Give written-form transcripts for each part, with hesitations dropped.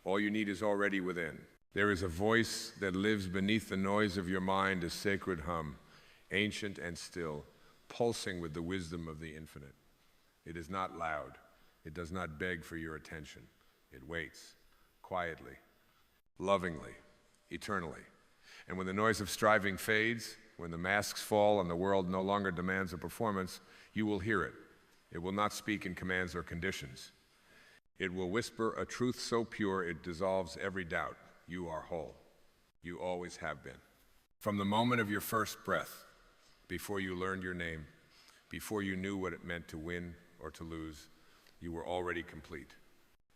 All you need is already within. There is a voice that lives beneath the noise of your mind, a sacred hum, ancient and still, pulsing with the wisdom of the infinite. It is not loud. It does not beg for your attention. It waits, quietly, lovingly, eternally. And when the noise of striving fades, when the masks fall and the world no longer demands a performance, you will hear it. It will not speak in commands or conditions. It will whisper a truth so pure it dissolves every doubt. You are whole. You always have been. From the moment of your first breath, before you learned your name, before you knew what it meant to win or to lose, you were already complete.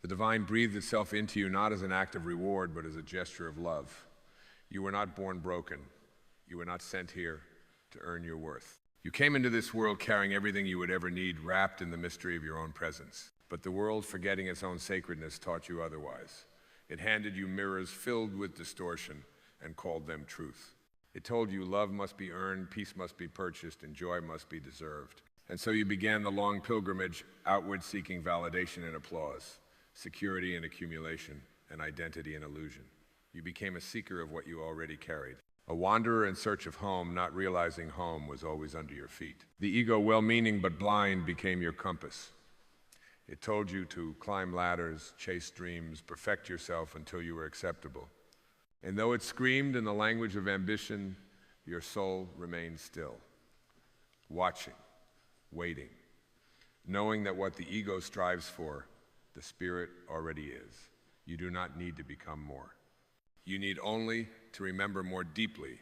The divine breathed itself into you not as an act of reward, but as a gesture of love. You were not born broken. You were not sent here to earn your worth. You came into this world carrying everything you would ever need, wrapped in the mystery of your own presence. But the world, forgetting its own sacredness, taught you otherwise. It handed you mirrors filled with distortion and called them truth. It told you love must be earned, peace must be purchased, and joy must be deserved. And so you began the long pilgrimage, outward seeking validation and applause, security and accumulation, and identity and illusion. You became a seeker of what you already carried. A wanderer in search of home, not realizing home was always under your feet. The ego, well-meaning but blind, became your compass. It told you to climb ladders, chase dreams, perfect yourself until you were acceptable. And though it screamed in the language of ambition, your soul remained still, watching, waiting, knowing that what the ego strives for, the spirit already is. You do not need to become more. You need only to remember more deeply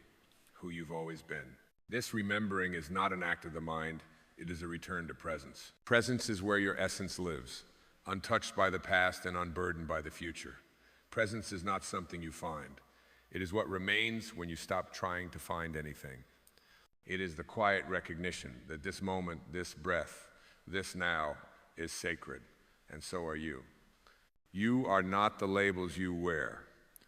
who you've always been. This remembering is not an act of the mind, it is a return to presence. Presence is where your essence lives, untouched by the past and unburdened by the future. Presence is not something you find. It is what remains when you stop trying to find anything. It is the quiet recognition that this moment, this breath, this now is sacred, and so are you. You are not the labels you wear,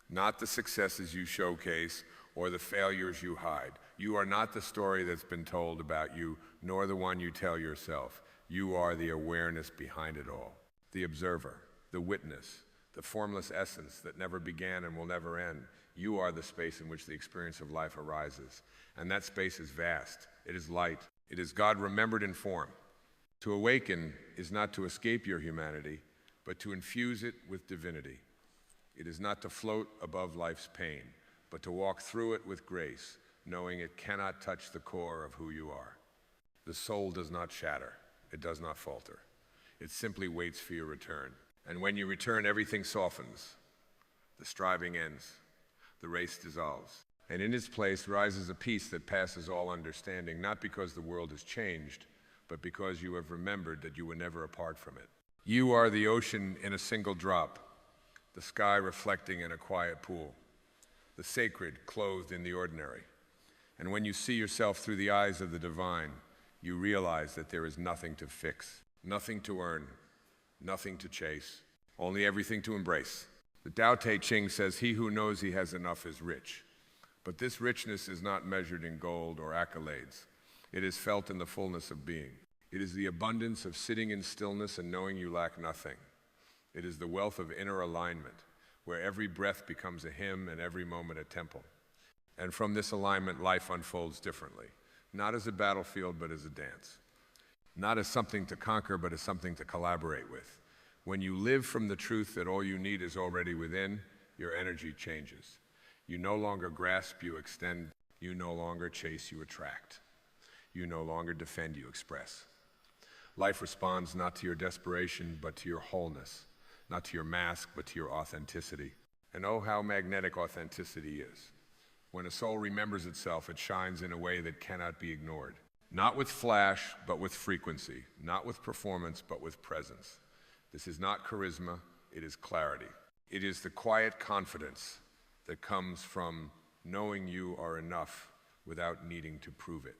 not the successes you showcase or the failures you hide. You are not the story that's been told about you, nor the one you tell yourself. You are the awareness behind it all, the observer, the witness, the formless essence that never began and will never end. You are the space in which the experience of life arises. And that space is vast. It is light. It is God remembered in form. To awaken is not to escape your humanity, but to infuse it with divinity. It is not to float above life's pain, but to walk through it with grace, knowing it cannot touch the core of who you are. The soul does not shatter. It does not falter. It simply waits for your return. And when you return, everything softens. The striving ends. The race dissolves. And in its place rises a peace that passes all understanding, not because the world has changed, but because you have remembered that you were never apart from it. You are the ocean in a single drop, the sky reflecting in a quiet pool, the sacred clothed in the ordinary. And when you see yourself through the eyes of the divine, you realize that there is nothing to fix, nothing to earn, nothing to chase, only everything to embrace. The Tao Te Ching says, "He who knows he has enough is rich." But this richness is not measured in gold or accolades. It is felt in the fullness of being. It is the abundance of sitting in stillness and knowing you lack nothing. It is the wealth of inner alignment, where every breath becomes a hymn and every moment a temple. And from this alignment, life unfolds differently, not as a battlefield, but as a dance. Not as something to conquer, but as something to collaborate with. When you live from the truth that all you need is already within, your energy changes. You no longer grasp, you extend. You no longer chase, you attract. You no longer defend, you express. Life responds not to your desperation, but to your wholeness. Not to your mask, but to your authenticity. And oh, how magnetic authenticity is. When a soul remembers itself, it shines in a way that cannot be ignored. Not with flash, but with frequency. Not with performance, but with presence. This is not charisma, it is clarity. It is the quiet confidence that comes from knowing you are enough without needing to prove it.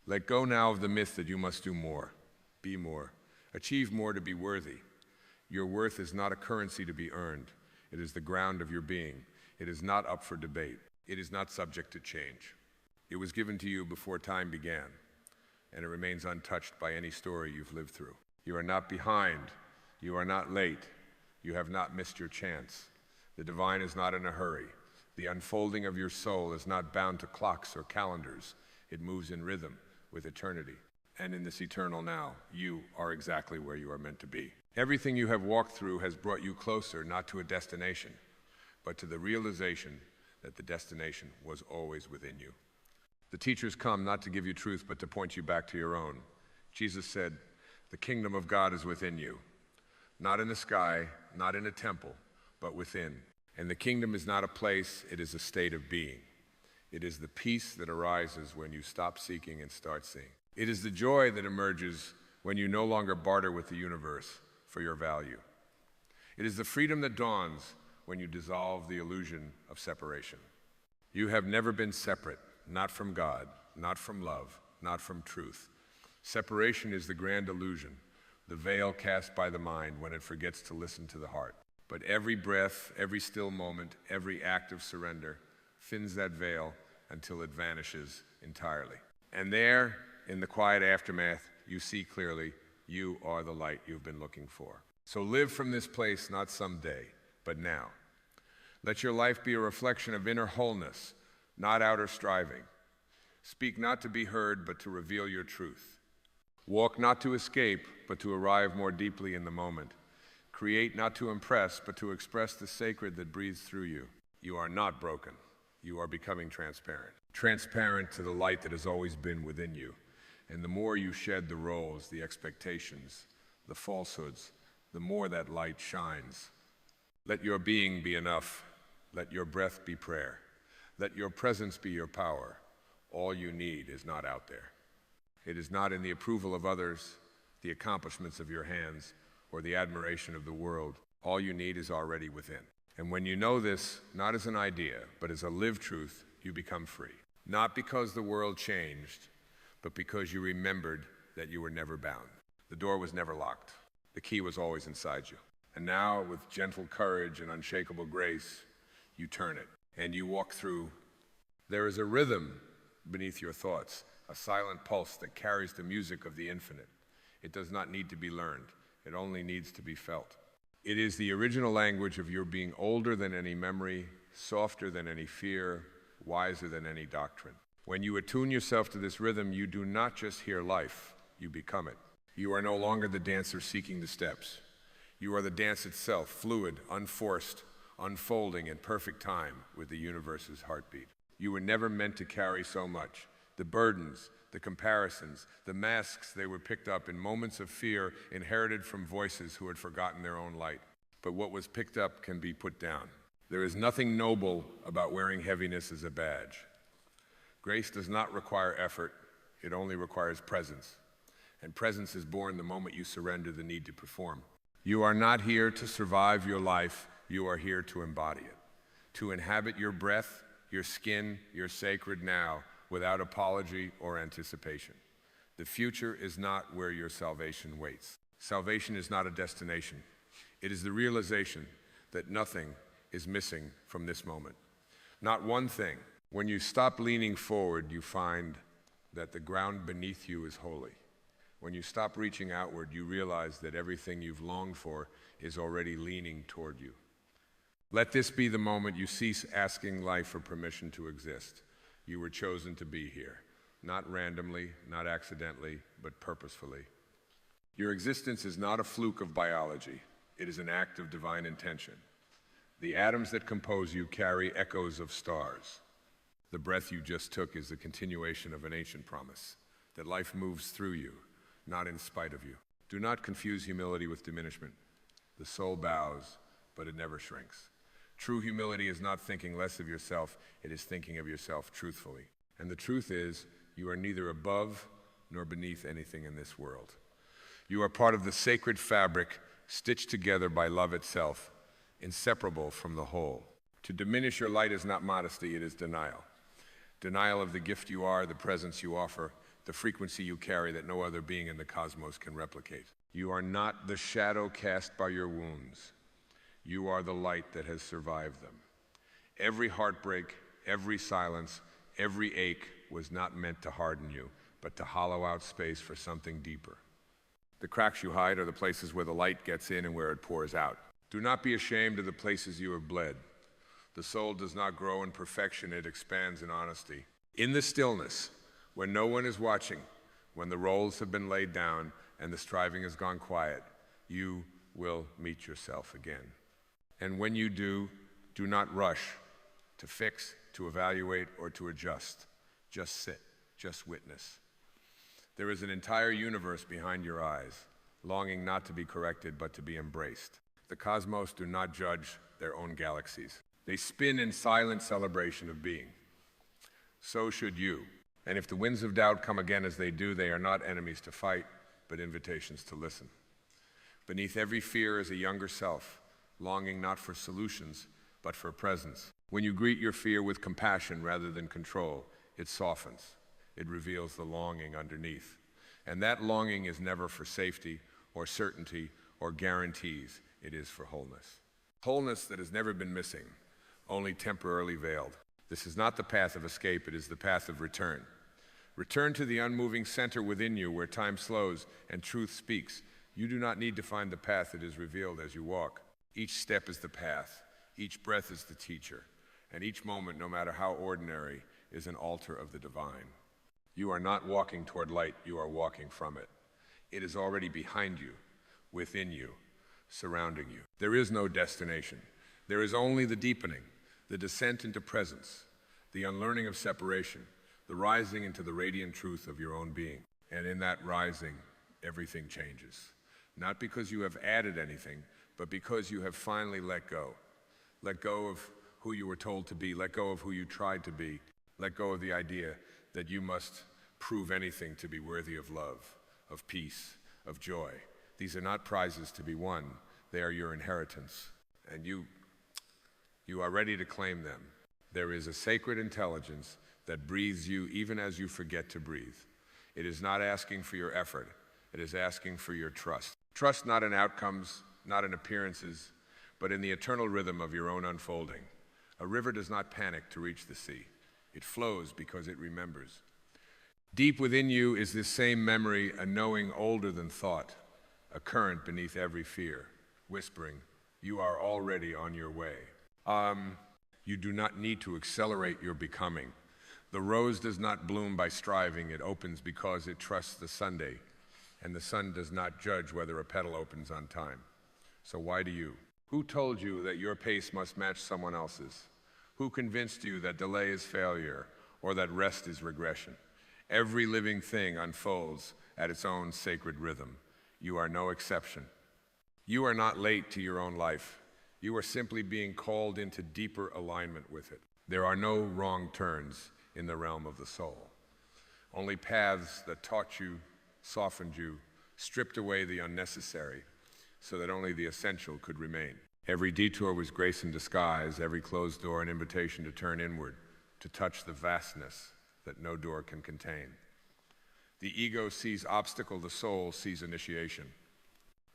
Let go now of the myth that you must do more, be more, achieve more to be worthy. Your worth is not a currency to be earned. It is the ground of your being. It is not up for debate. It is not subject to change. It was given to you before time began, and it remains untouched by any story you've lived through. You are not behind. You are not late. You have not missed your chance. The divine is not in a hurry. The unfolding of your soul is not bound to clocks or calendars. It moves in rhythm with eternity. And in this eternal now, you are exactly where you are meant to be. Everything you have walked through has brought you closer, not to a destination, but to the realization that the destination was always within you. The teachers come not to give you truth, but to point you back to your own. Jesus said, "The kingdom of God is within you, not in the sky, not in a temple, but within." And the kingdom is not a place, it is a state of being. It is the peace that arises when you stop seeking and start seeing. It is the joy that emerges when you no longer barter with the universe for your value. It is the freedom that dawns when you dissolve the illusion of separation. You have never been separate, not from God, not from love, not from truth. Separation is the grand illusion, the veil cast by the mind when it forgets to listen to the heart. But every breath, every still moment, every act of surrender thins that veil until it vanishes entirely. And there, in the quiet aftermath, you see clearly you are the light you've been looking for. So live from this place, not someday, but now. Let your life be a reflection of inner wholeness, not outer striving. Speak not to be heard, but to reveal your truth. Walk not to escape, but to arrive more deeply in the moment. Create not to impress, but to express the sacred that breathes through you. You are not broken. You are becoming transparent. Transparent to the light that has always been within you. And the more you shed the roles, the expectations, the falsehoods, the more that light shines. Let your being be enough. Let your breath be prayer. Let your presence be your power. All you need is not out there. It is not in the approval of others, the accomplishments of your hands, or the admiration of the world. All you need is already within. And when you know this, not as an idea, but as a lived truth, you become free. Not because the world changed, but because you remembered that you were never bound. The door was never locked. The key was always inside you. And now, with gentle courage and unshakable grace, you turn it, and you walk through. There is a rhythm beneath your thoughts, a silent pulse that carries the music of the infinite. It does not need to be learned. It only needs to be felt. It is the original language of your being older than any memory, softer than any fear, wiser than any doctrine. When you attune yourself to this rhythm, you do not just hear life, you become it. You are no longer the dancer seeking the steps. You are the dance itself, fluid, unforced, unfolding in perfect time with the universe's heartbeat. You were never meant to carry so much. The burdens, the comparisons, the masks they were picked up in moments of fear inherited from voices who had forgotten their own light. But what was picked up can be put down. There is nothing noble about wearing heaviness as a badge. Grace does not require effort, it only requires presence. And presence is born the moment you surrender the need to perform. You are not here to survive your life, you are here to embody it. To inhabit your breath, your skin, your sacred now, without apology or anticipation. The future is not where your salvation waits. Salvation is not a destination. It is the realization that nothing is missing from this moment. Not one thing. When you stop leaning forward, you find that the ground beneath you is holy. When you stop reaching outward, you realize that everything you've longed for is already leaning toward you. Let this be the moment you cease asking life for permission to exist. You were chosen to be here, not randomly, not accidentally, but purposefully. Your existence is not a fluke of biology. It is an act of divine intention. The atoms that compose you carry echoes of stars. The breath you just took is the continuation of an ancient promise, that life moves through you, not in spite of you. Do not confuse humility with diminishment. The soul bows, but it never shrinks. True humility is not thinking less of yourself, it is thinking of yourself truthfully. And the truth is, you are neither above nor beneath anything in this world. You are part of the sacred fabric stitched together by love itself, inseparable from the whole. To diminish your light is not modesty, it is denial. Denial of the gift you are, the presence you offer, the frequency you carry that no other being in the cosmos can replicate. You are not the shadow cast by your wounds. You are the light that has survived them. Every heartbreak, every silence, every ache was not meant to harden you, but to hollow out space for something deeper. The cracks you hide are the places where the light gets in and where it pours out. Do not be ashamed of the places you have bled. The soul does not grow in perfection, it expands in honesty. In the stillness, when no one is watching, when the roles have been laid down and the striving has gone quiet, you will meet yourself again. And when you do not rush to fix, to evaluate, or to adjust. Just sit, just witness. There is an entire universe behind your eyes, longing not to be corrected but to be embraced. The cosmos do not judge their own galaxies. They spin in silent celebration of being. So should you. And if the winds of doubt come again as they do, they are not enemies to fight, but invitations to listen. Beneath every fear is a younger self, longing not for solutions, but for presence. When you greet your fear with compassion rather than control, it softens. It reveals the longing underneath. And that longing is never for safety or certainty or guarantees. It is for wholeness. Wholeness that has never been missing, only temporarily veiled. This is not the path of escape, it is the path of return. Return to the unmoving center within you where time slows and truth speaks. You do not need to find the path, it is revealed as you walk. Each step is the path, each breath is the teacher, and each moment, no matter how ordinary, is an altar of the divine. You are not walking toward light, you are walking from it. It is already behind you, within you, surrounding you. There is no destination. There is only the deepening, the descent into presence, the unlearning of separation, the rising into the radiant truth of your own being. And in that rising, everything changes. Not because you have added anything, but because you have finally let go. Let go of who you were told to be, let go of who you tried to be, let go of the idea that you must prove anything to be worthy of love, of peace, of joy. These are not prizes to be won, they are your inheritance, and you are ready to claim them. There is a sacred intelligence that breathes you even as you forget to breathe. It is not asking for your effort, it is asking for your trust. Trust not in outcomes, not in appearances, but in the eternal rhythm of your own unfolding. A river does not panic to reach the sea. It flows because it remembers. Deep within you is this same memory, a knowing older than thought, a current beneath every fear, whispering, you are already on your way. You do not need to accelerate your becoming. The rose does not bloom by striving, it opens because it trusts the Sunday, and the sun does not judge whether a petal opens on time. So why do you? Who told you that your pace must match someone else's? Who convinced you that delay is failure or that rest is regression? Every living thing unfolds at its own sacred rhythm. You are no exception. You are not late to your own life. You are simply being called into deeper alignment with it. There are no wrong turns in the realm of the soul. Only paths that taught you, softened you, stripped away the unnecessary, so that only the essential could remain. Every detour was grace in disguise, every closed door an invitation to turn inward, to touch the vastness that no door can contain. The ego sees obstacle, the soul sees initiation.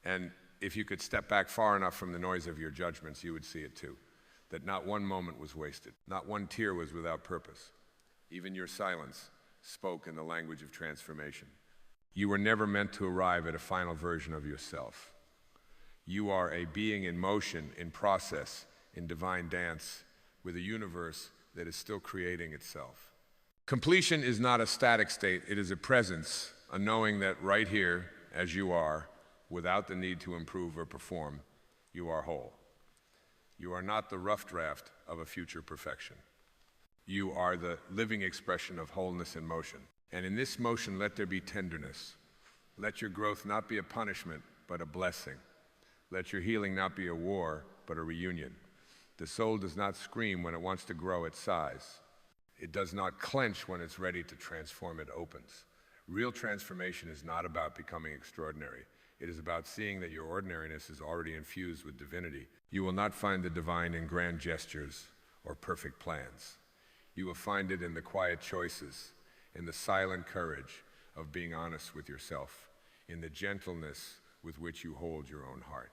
And if you could step back far enough from the noise of your judgments, you would see it too, that not one moment was wasted, not one tear was without purpose. Even your silence spoke in the language of transformation. You were never meant to arrive at a final version of yourself. You are a being in motion, in process, in divine dance, with a universe that is still creating itself. Completion is not a static state, it is a presence, a knowing that right here, as you are, without the need to improve or perform, you are whole. You are not the rough draft of a future perfection. You are the living expression of wholeness in motion. And in this motion, let there be tenderness. Let your growth not be a punishment, but a blessing. Let your healing not be a war, but a reunion. The soul does not scream when it wants to grow its size. It does not clench when it's ready to transform, it opens. Real transformation is not about becoming extraordinary. It is about seeing that your ordinariness is already infused with divinity. You will not find the divine in grand gestures or perfect plans. You will find it in the quiet choices, in the silent courage of being honest with yourself, in the gentleness with which you hold your own heart.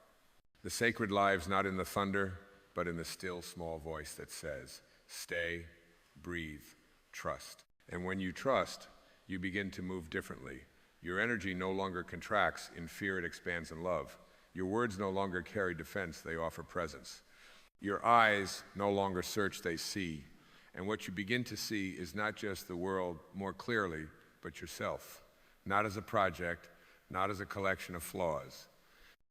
The sacred lives not in the thunder, but in the still small voice that says, stay, breathe, trust. And when you trust, you begin to move differently. Your energy no longer contracts, in fear it expands in love. Your words no longer carry defense, they offer presence. Your eyes no longer search, they see. And what you begin to see is not just the world more clearly, but yourself. Not as a project, not as a collection of flaws,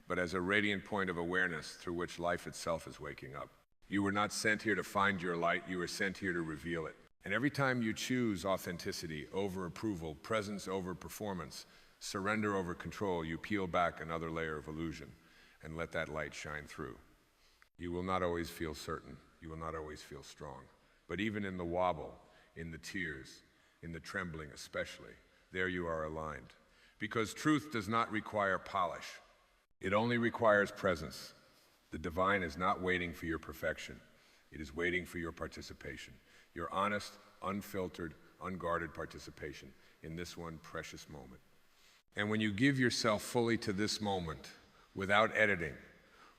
but as a radiant point of awareness through which life itself is waking up. You were not sent here to find your light, you were sent here to reveal it. And every time you choose authenticity over approval, presence over performance, surrender over control, you peel back another layer of illusion and let that light shine through. You will not always feel certain, you will not always feel strong. But even in the wobble, in the tears, in the trembling especially, there you are aligned. Because truth does not require polish. It only requires presence. The divine is not waiting for your perfection. It is waiting for your participation. Your honest, unfiltered, unguarded participation in this one precious moment. And when you give yourself fully to this moment, without editing,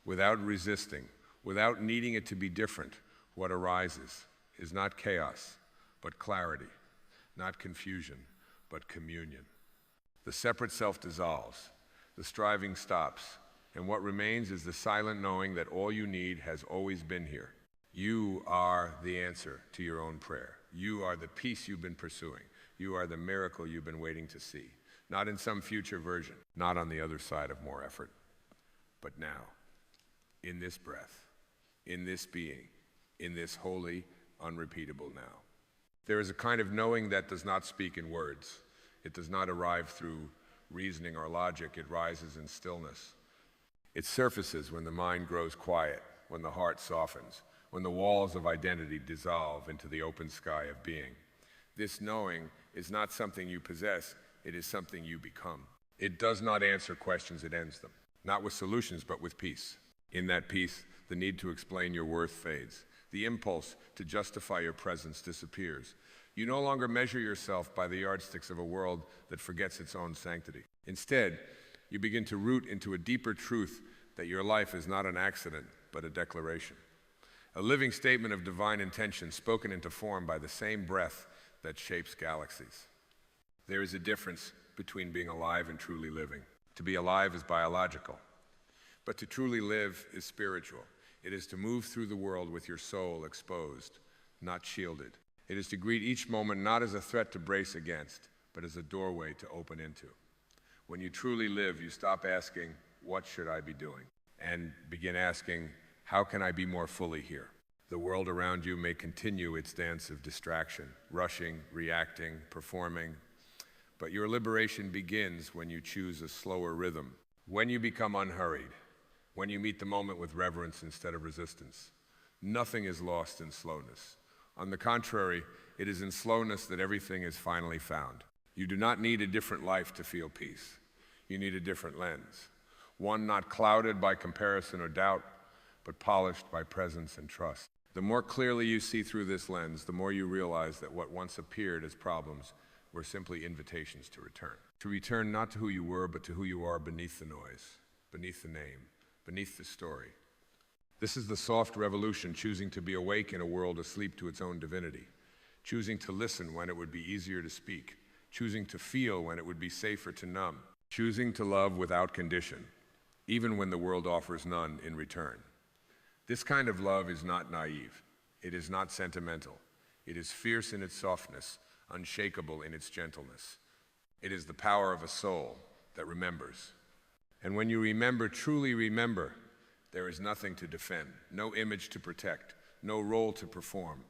without resisting, without needing it to be different, what arises is not chaos, but clarity, not confusion, but communion. The separate self dissolves, the striving stops, and what remains is the silent knowing that all you need has always been here. You are the answer to your own prayer. You are the peace you've been pursuing. You are the miracle you've been waiting to see. Not in some future version, not on the other side of more effort, but now, in this breath, in this being, in this holy, unrepeatable now. There is a kind of knowing that does not speak in words. It does not arrive through reasoning or logic. It rises in stillness. It surfaces when the mind grows quiet, when the heart softens, when the walls of identity dissolve into the open sky of being. This knowing is not something you possess, it is something you become. It does not answer questions, it ends them. Not with solutions, but with peace. In that peace, the need to explain your worth fades. The impulse to justify your presence disappears. You no longer measure yourself by the yardsticks of a world that forgets its own sanctity. Instead, you begin to root into a deeper truth that your life is not an accident, but a declaration. A living statement of divine intention spoken into form by the same breath that shapes galaxies. There is a difference between being alive and truly living. To be alive is biological, but to truly live is spiritual. It is to move through the world with your soul exposed, not shielded. It is to greet each moment not as a threat to brace against, but as a doorway to open into. When you truly live, you stop asking, what should I be doing? And begin asking, how can I be more fully here? The world around you may continue its dance of distraction, rushing, reacting, performing, but your liberation begins when you choose a slower rhythm, when you become unhurried, when you meet the moment with reverence instead of resistance. Nothing is lost in slowness. On the contrary, it is in slowness that everything is finally found. You do not need a different life to feel peace. You need a different lens, one not clouded by comparison or doubt, but polished by presence and trust. The more clearly you see through this lens, the more you realize that what once appeared as problems were simply invitations to return. To return not to who you were, but to who you are beneath the noise, beneath the name, beneath the story. This is the soft revolution, choosing to be awake in a world asleep to its own divinity, choosing to listen when it would be easier to speak, choosing to feel when it would be safer to numb, choosing to love without condition, even when the world offers none in return. This kind of love is not naive. It is not sentimental. It is fierce in its softness, unshakable in its gentleness. It is the power of a soul that remembers. And when you remember, truly remember, there is nothing to defend, no image to protect, no role to perform.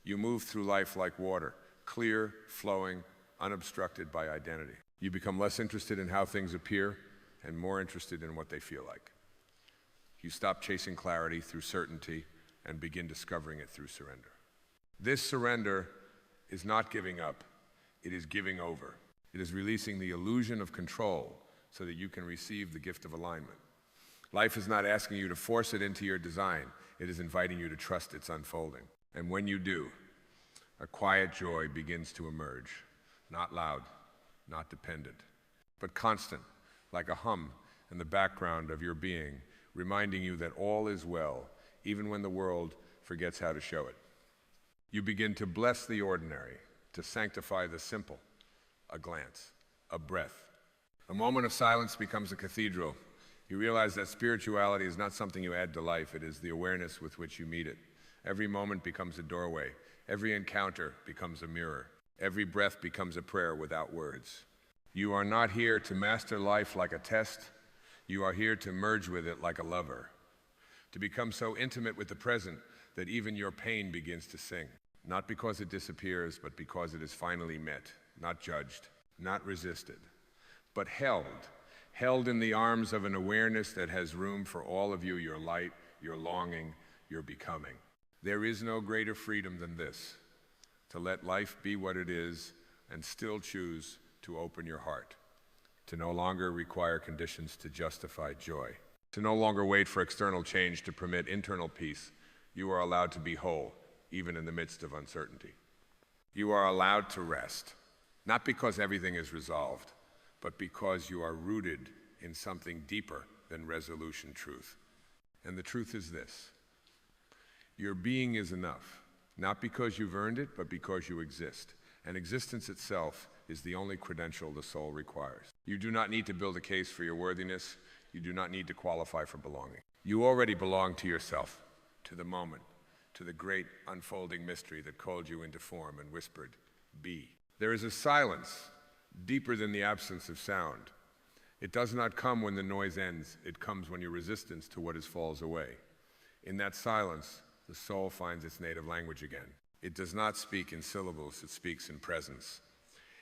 You move through life like water, clear, flowing, unobstructed by identity. You become less interested in how things appear and more interested in what they feel like. You stop chasing clarity through certainty and begin discovering it through surrender. This surrender is not giving up, it is giving over. It is releasing the illusion of control so that you can receive the gift of alignment. Life is not asking you to force it into your design, it is inviting you to trust its unfolding. And when you do, a quiet joy begins to emerge, not loud, not dependent, but constant, like a hum in the background of your being, reminding you that all is well, even when the world forgets how to show it. You begin to bless the ordinary, to sanctify the simple, a glance, a breath. A moment of silence becomes a cathedral, You realize that spirituality is not something you add to life, it is the awareness with which you meet it. Every moment becomes a doorway. Every encounter becomes a mirror. Every breath becomes a prayer without words. You are not here to master life like a test. You are here to merge with it like a lover. To become so intimate with the present that even your pain begins to sing. Not because it disappears, but because it is finally met, not judged, not resisted, but held in the arms of an awareness that has room for all of you, your light, your longing, your becoming. There is no greater freedom than this, to let life be what it is and still choose to open your heart, to no longer require conditions to justify joy, to no longer wait for external change to permit internal peace. You are allowed to be whole, even in the midst of uncertainty. You are allowed to rest, not because everything is resolved, but because you are rooted in something deeper than resolution truth. And the truth is this: your being is enough, not because you've earned it, but because you exist. And existence itself is the only credential the soul requires. You do not need to build a case for your worthiness. You do not need to qualify for belonging. You already belong to yourself, to the moment, to the great unfolding mystery that called you into form and whispered, be. There is a silence deeper than the absence of sound. It does not come when the noise ends. It comes when your resistance to what is falls away. In that silence, the soul finds its native language again. It does not speak in syllables, it speaks in presence.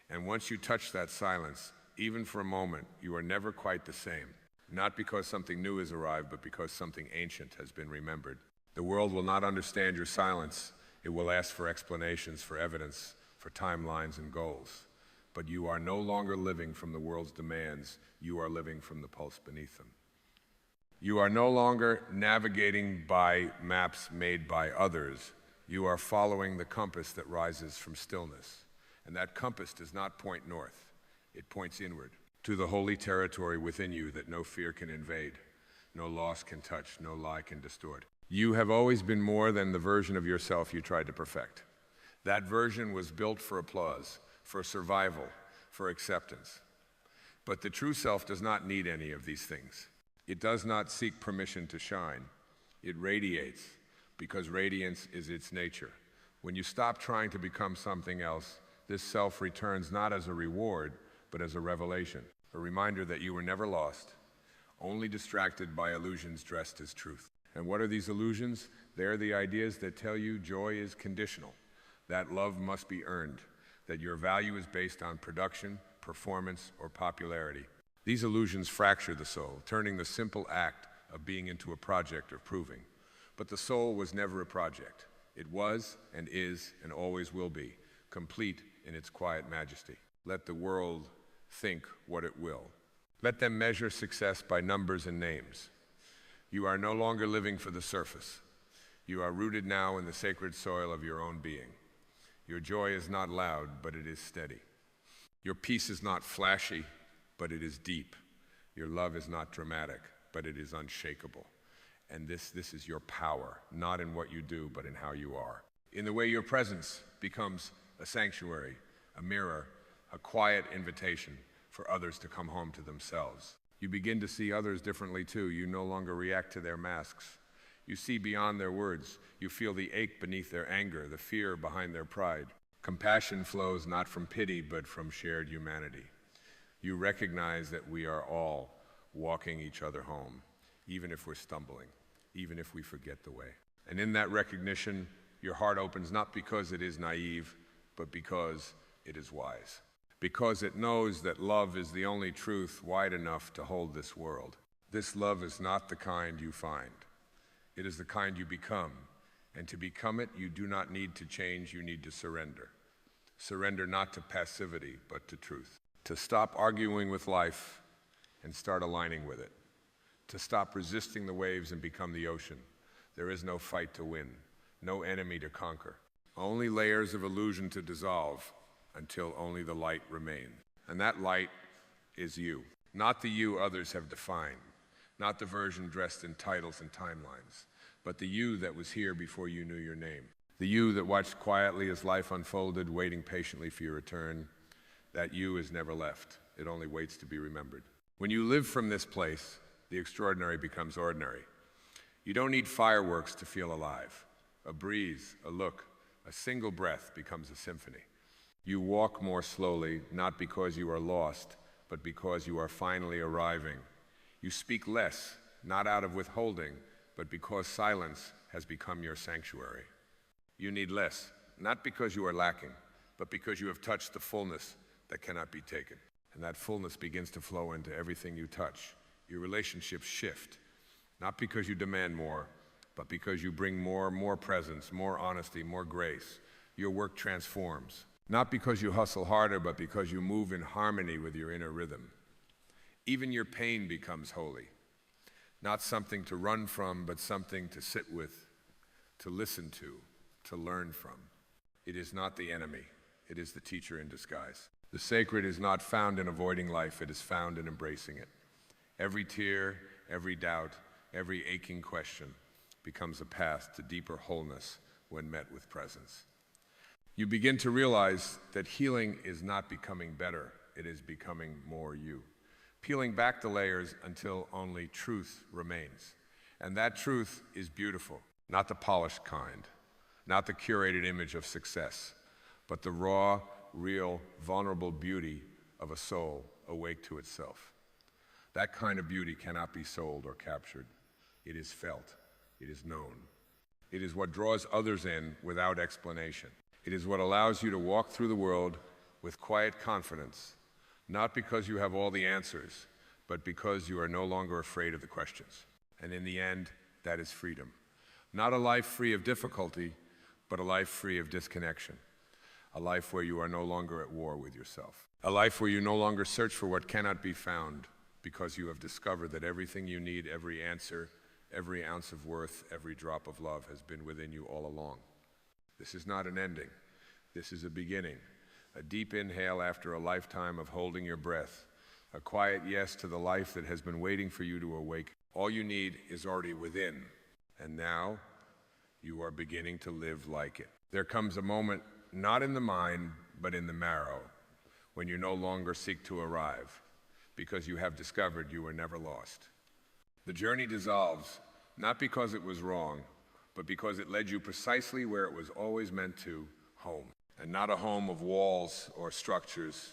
And once you touch that silence, even for a moment, you are never quite the same. Not because something new has arrived, but because something ancient has been remembered. The world will not understand your silence. It will ask for explanations, for evidence, for timelines and goals. But you are no longer living from the world's demands. You are living from the pulse beneath them. You are no longer navigating by maps made by others. You are following the compass that rises from stillness. And that compass does not point north. It points inward, to the holy territory within you that no fear can invade, no loss can touch, no lie can distort. You have always been more than the version of yourself you tried to perfect. That version was built for applause, for survival, for acceptance. But the true self does not need any of these things. It does not seek permission to shine. It radiates, because radiance is its nature. When you stop trying to become something else, this self returns not as a reward, but as a revelation, a reminder that you were never lost, only distracted by illusions dressed as truth. And what are these illusions? They're the ideas that tell you joy is conditional, that love must be earned, that your value is based on production, performance, or popularity. These illusions fracture the soul, turning the simple act of being into a project of proving. But the soul was never a project. It was and is and always will be, complete in its quiet majesty. Let the world think what it will. Let them measure success by numbers and names. You are no longer living for the surface. You are rooted now in the sacred soil of your own being. Your joy is not loud, but it is steady. Your peace is not flashy, but it is deep. Your love is not dramatic, but it is unshakable. And this is your power, not in what you do, but in how you are. In the way your presence becomes a sanctuary, a mirror, a quiet invitation for others to come home to themselves. You begin to see others differently too. You no longer react to their masks. You see beyond their words. You feel the ache beneath their anger, the fear behind their pride. Compassion flows not from pity, but from shared humanity. You recognize that we are all walking each other home, even if we're stumbling, even if we forget the way. And in that recognition, your heart opens not because it is naive, but because it is wise. Because it knows that love is the only truth wide enough to hold this world. This love is not the kind you find. It is the kind you become. And to become it, you do not need to change, you need to surrender. Surrender not to passivity, but to truth. To stop arguing with life and start aligning with it. To stop resisting the waves and become the ocean. There is no fight to win, no enemy to conquer. Only layers of illusion to dissolve until only the light remains. And that light is you. Not the you others have defined. Not the version dressed in titles and timelines. But the you that was here before you knew your name. The you that watched quietly as life unfolded, waiting patiently for your return. That you is never left. It only waits to be remembered. When you live from this place, the extraordinary becomes ordinary. You don't need fireworks to feel alive. A breeze, a look, a single breath becomes a symphony. You walk more slowly, not because you are lost, but because you are finally arriving. You speak less, not out of withholding, but because silence has become your sanctuary. You need less, not because you are lacking, but because you have touched the fullness that cannot be taken. And that fullness begins to flow into everything you touch. Your relationships shift, not because you demand more, but because you bring more presence, more honesty, more grace. Your work transforms, not because you hustle harder, but because you move in harmony with your inner rhythm. Even your pain becomes holy, not something to run from, but something to sit with, to listen to learn from. It is not the enemy, it is the teacher in disguise. The sacred is not found in avoiding life, it is found in embracing it. Every tear, every doubt, every aching question becomes a path to deeper wholeness when met with presence. You begin to realize that healing is not becoming better, it is becoming more you. Peeling back the layers until only truth remains. And that truth is beautiful, not the polished kind, not the curated image of success, but the raw, real, vulnerable beauty of a soul awake to itself. That kind of beauty cannot be sold or captured. It is felt. It is known. It is what draws others in without explanation. It is what allows you to walk through the world with quiet confidence, not because you have all the answers, but because you are no longer afraid of the questions. And in the end, that is freedom. Not a life free of difficulty, but a life free of disconnection. A life where you are no longer at war with yourself. A life where you no longer search for what cannot be found, because you have discovered that everything you need, every answer, every ounce of worth, every drop of love has been within you all along. This is not an ending. This is a beginning. A deep inhale after a lifetime of holding your breath. A quiet yes to the life that has been waiting for you to awake. All you need is already within. And now, you are beginning to live like it. There comes a moment, not in the mind, but in the marrow, when you no longer seek to arrive, because you have discovered you were never lost. The journey dissolves, not because it was wrong, but because it led you precisely where it was always meant to, home. And not a home of walls or structures,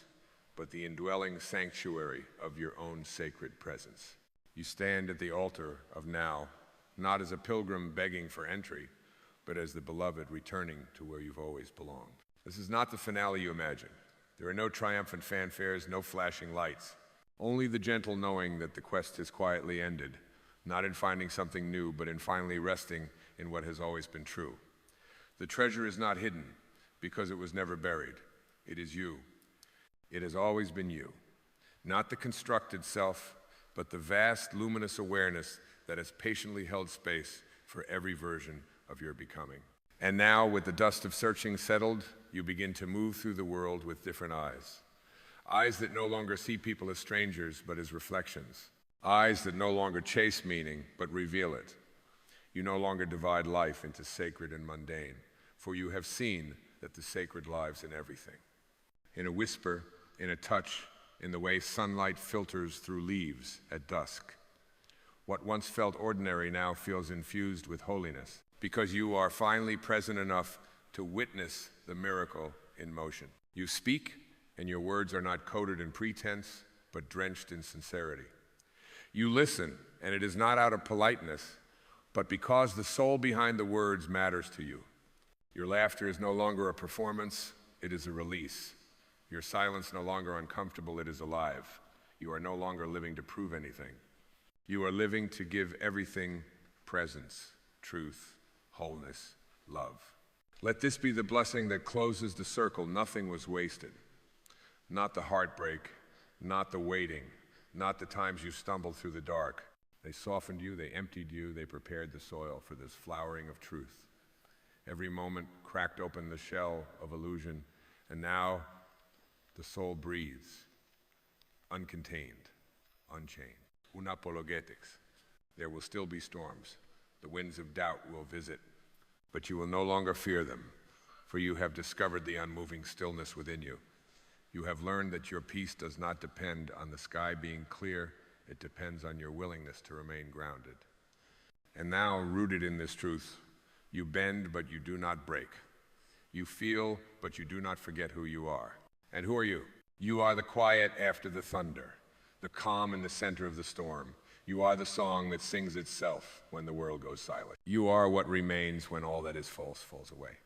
but the indwelling sanctuary of your own sacred presence. You stand at the altar of now, not as a pilgrim begging for entry, but as the beloved returning to where you've always belonged. This is not the finale you imagine. There are no triumphant fanfares, no flashing lights. Only the gentle knowing that the quest has quietly ended, not in finding something new, but in finally resting in what has always been true. The treasure is not hidden, because it was never buried. It is you. It has always been you. Not the constructed self, but the vast, luminous awareness that has patiently held space for every version of your becoming. And now, with the dust of searching settled, you begin to move through the world with different eyes. Eyes that no longer see people as strangers, but as reflections. Eyes that no longer chase meaning, but reveal it. You no longer divide life into sacred and mundane, for you have seen that the sacred lives in everything. In a whisper, in a touch, in the way sunlight filters through leaves at dusk. What once felt ordinary now feels infused with holiness, because you are finally present enough to witness the miracle in motion. You speak, and your words are not coated in pretense, but drenched in sincerity. You listen, and it is not out of politeness, but because the soul behind the words matters to you. Your laughter is no longer a performance, it is a release. Your silence no longer uncomfortable, it is alive. You are no longer living to prove anything. You are living to give everything presence, truth, wholeness, love. Let this be the blessing that closes the circle. Nothing was wasted. Not the heartbreak, not the waiting, not the times you stumbled through the dark. They softened you, they emptied you, they prepared the soil for this flowering of truth. Every moment cracked open the shell of illusion, and now the soul breathes, uncontained, unchained. Unapologetics. There will still be storms. The winds of doubt will visit, but you will no longer fear them, for you have discovered the unmoving stillness within you. You have learned that your peace does not depend on the sky being clear It depends on your willingness to remain grounded. And now, rooted in this truth, you bend but you do not break. You feel but you do not forget who you are. And who are you? You are the quiet after the thunder, the calm in the center of the storm. You are the song that sings itself when the world goes silent. You are what remains when all that is false falls away.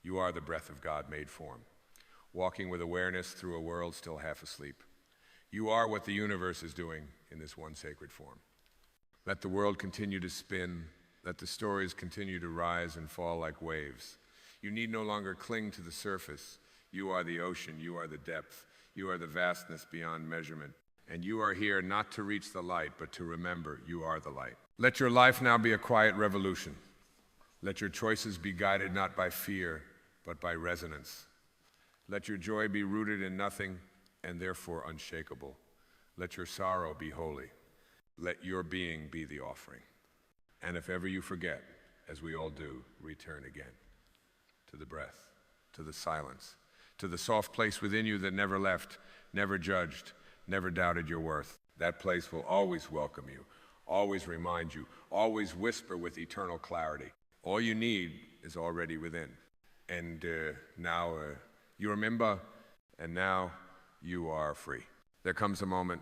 You are the breath of God made form, walking with awareness through a world still half asleep. You are what the universe is doing in this one sacred form. Let the world continue to spin. Let the stories continue to rise and fall like waves. You need no longer cling to the surface. You are the ocean. You are the depth. You are the vastness beyond measurement. And you are here not to reach the light, but to remember you are the light. Let your life now be a quiet revolution. Let your choices be guided not by fear, but by resonance. Let your joy be rooted in nothing and therefore unshakable. Let your sorrow be holy. Let your being be the offering. And if ever you forget, as we all do, return again to the breath, to the silence, to the soft place within you that never left, never judged, never doubted your worth. That place will always welcome you, always remind you, always whisper with eternal clarity. All you need is already within. And now you remember, and now you are free. There comes a moment,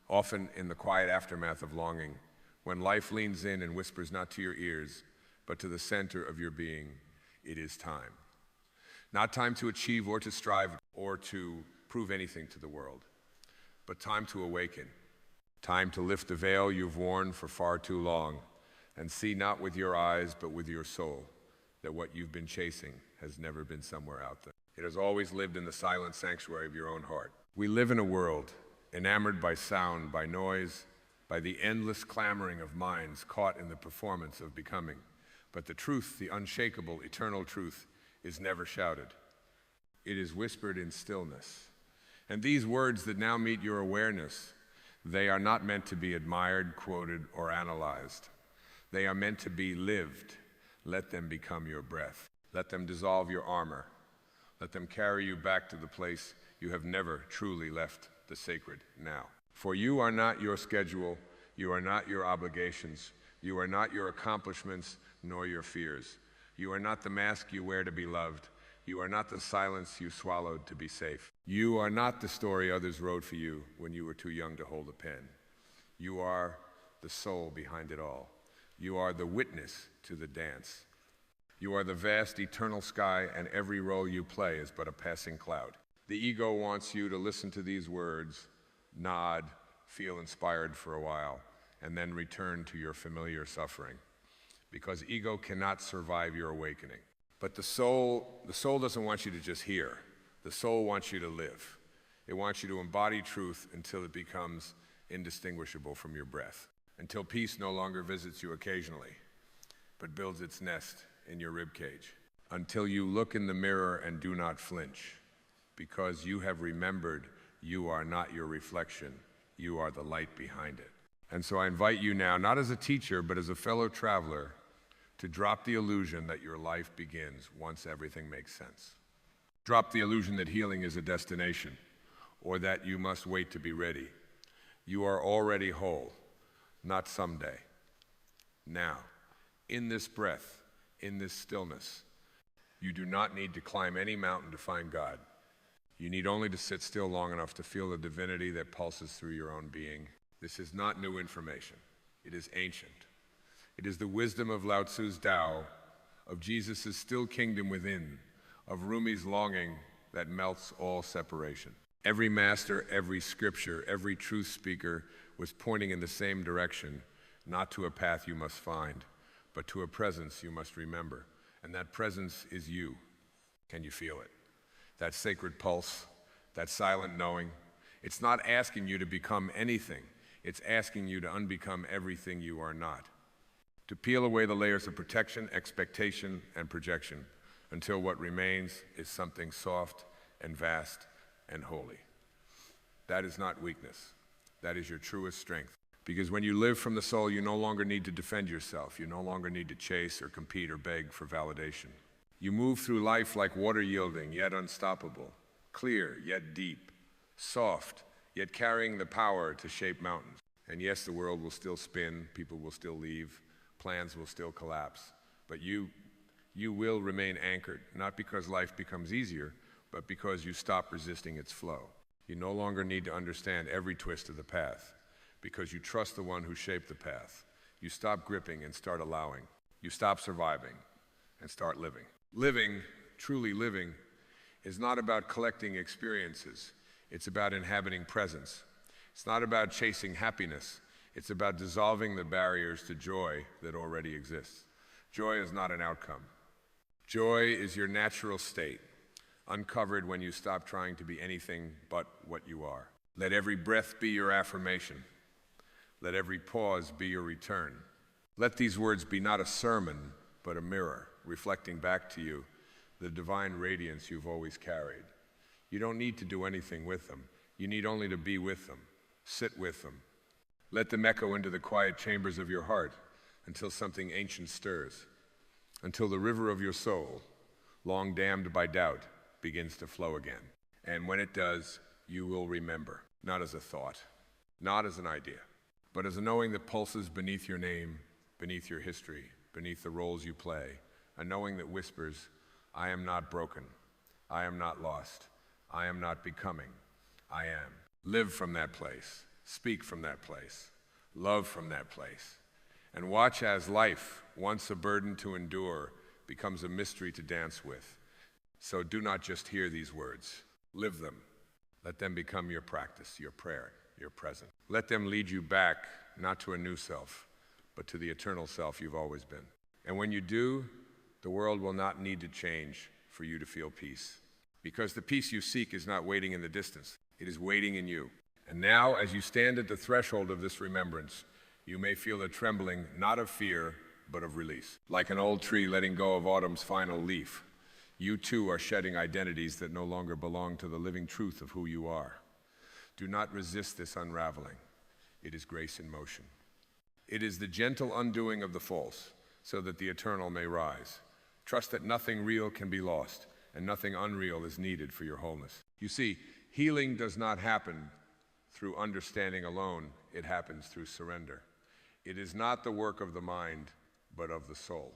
often in the quiet aftermath of longing, when life leans in and whispers not to your ears, but to the center of your being, it is time. Not time to achieve or to strive or to prove anything to the world, but time to awaken, time to lift the veil you've worn for far too long and see not with your eyes but with your soul that what you've been chasing has never been somewhere out there. It has always lived in the silent sanctuary of your own heart. We live in a world enamored by sound, by noise, by the endless clamoring of minds caught in the performance of becoming. But the truth, the unshakable, eternal truth, is never shouted. It is whispered in stillness. And these words that now meet your awareness, they are not meant to be admired, quoted, or analyzed. They are meant to be lived. Let them become your breath. Let them dissolve your armor. Let them carry you back to the place you have never truly left, the sacred now. For you are not your schedule, you are not your obligations, you are not your accomplishments, nor your fears. You are not the mask you wear to be loved. You are not the silence you swallowed to be safe. You are not the story others wrote for you when you were too young to hold a pen. You are the soul behind it all. You are the witness to the dance. You are the vast eternal sky, and every role you play is but a passing cloud. The ego wants you to listen to these words, nod, feel inspired for a while, and then return to your familiar suffering. Because ego cannot survive your awakening. But the soul doesn't want you to just hear. The soul wants you to live. It wants you to embody truth until it becomes indistinguishable from your breath. Until peace no longer visits you occasionally, but builds its nest in your ribcage. Until you look in the mirror and do not flinch, because you have remembered you are not your reflection, you are the light behind it. And so I invite you now, not as a teacher, but as a fellow traveler, to drop the illusion that your life begins once everything makes sense. Drop the illusion that healing is a destination, or that you must wait to be ready. You are already whole, not someday. Now, in this breath, in this stillness, you do not need to climb any mountain to find God. You need only to sit still long enough to feel the divinity that pulses through your own being. This is not new information. It is ancient. It is the wisdom of Lao Tzu's Tao, of Jesus' still kingdom within, of Rumi's longing that melts all separation. Every master, every scripture, every truth speaker was pointing in the same direction, not to a path you must find, but to a presence you must remember. And that presence is you. Can you feel it? That sacred pulse, that silent knowing. It's not asking you to become anything. It's asking you to unbecome everything you are not. To peel away the layers of protection, expectation, and projection until what remains is something soft and vast and holy. That is not weakness. That is your truest strength. Because when you live from the soul, you no longer need to defend yourself. You no longer need to chase or compete or beg for validation. You move through life like water yielding, yet unstoppable, clear, yet deep, soft, yet carrying the power to shape mountains. And yes, the world will still spin, people will still leave, plans will still collapse, but you will remain anchored, not because life becomes easier, but because you stop resisting its flow. You no longer need to understand every twist of the path, because you trust the one who shaped the path. You stop gripping and start allowing. You stop surviving and start living. Living, truly living, is not about collecting experiences. It's about inhabiting presence. It's not about chasing happiness. It's about dissolving the barriers to joy that already exists. Joy is not an outcome. Joy is your natural state, uncovered when you stop trying to be anything but what you are. Let every breath be your affirmation. Let every pause be your return. Let these words be not a sermon, but a mirror, reflecting back to you the divine radiance you've always carried. You don't need to do anything with them. You need only to be with them, sit with them. Let them echo into the quiet chambers of your heart until something ancient stirs, until the river of your soul, long dammed by doubt, begins to flow again. And when it does, you will remember, not as a thought, not as an idea, but as a knowing that pulses beneath your name, beneath your history, beneath the roles you play, a knowing that whispers, I am not broken, I am not lost, I am not becoming, I am. Live from that place, speak from that place, love from that place, and watch as life, once a burden to endure, becomes a mystery to dance with. So do not just hear these words, live them. Let them become your practice, your prayer, your present. Let them lead you back, not to a new self, but to the eternal self you've always been. And when you do, the world will not need to change for you to feel peace. Because the peace you seek is not waiting in the distance, it is waiting in you. And now, as you stand at the threshold of this remembrance, you may feel a trembling, not of fear, but of release. Like an old tree letting go of autumn's final leaf, you too are shedding identities that no longer belong to the living truth of who you are. Do not resist this unraveling. It is grace in motion. It is the gentle undoing of the false, so that the eternal may rise. Trust that nothing real can be lost, and nothing unreal is needed for your wholeness. You see, healing does not happen through understanding alone, it happens through surrender. It is not the work of the mind, but of the soul.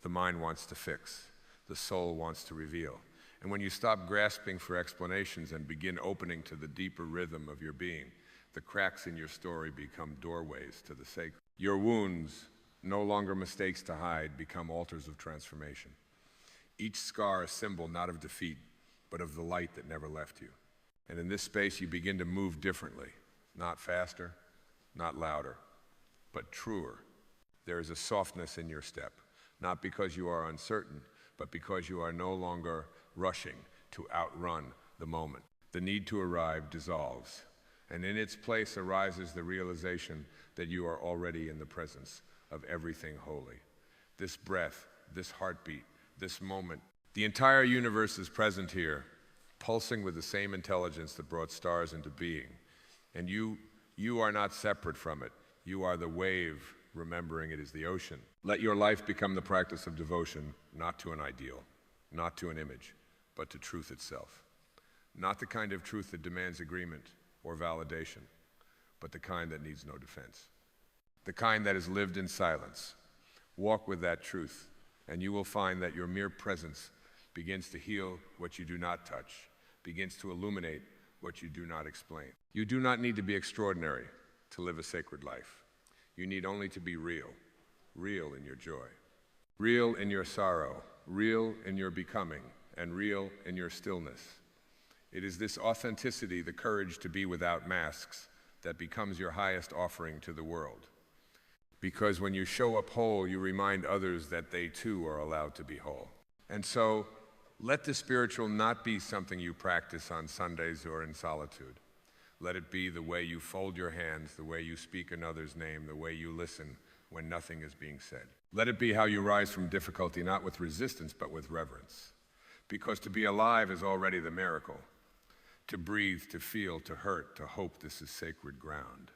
The mind wants to fix, the soul wants to reveal. And when you stop grasping for explanations and begin opening to the deeper rhythm of your being, the cracks in your story become doorways to the sacred. Your wounds, no longer mistakes to hide, become altars of transformation. Each scar a symbol not of defeat, but of the light that never left you. And in this space, you begin to move differently, not faster, not louder, but truer. There is a softness in your step, not because you are uncertain, but because you are no longer rushing to outrun the moment. The need to arrive dissolves, and in its place arises the realization that you are already in the presence of everything holy. This breath, this heartbeat, this moment, the entire universe is present here, pulsing with the same intelligence that brought stars into being. And you are not separate from it. You are the wave, remembering it is the ocean. Let your life become the practice of devotion, not to an ideal, not to an image, but to truth itself. Not the kind of truth that demands agreement or validation, but the kind that needs no defense. The kind that is lived in silence. Walk with that truth, and you will find that your mere presence begins to heal what you do not touch, begins to illuminate what you do not explain. You do not need to be extraordinary to live a sacred life. You need only to be real, real in your joy, real in your sorrow, real in your becoming, and real in your stillness. It is this authenticity, the courage to be without masks, that becomes your highest offering to the world. Because when you show up whole, you remind others that they too are allowed to be whole. And so, let the spiritual not be something you practice on Sundays or in solitude. Let it be the way you fold your hands, the way you speak another's name, the way you listen when nothing is being said. Let it be how you rise from difficulty, not with resistance, but with reverence. Because to be alive is already the miracle. To breathe, to feel, to hurt, to hope, this is sacred ground.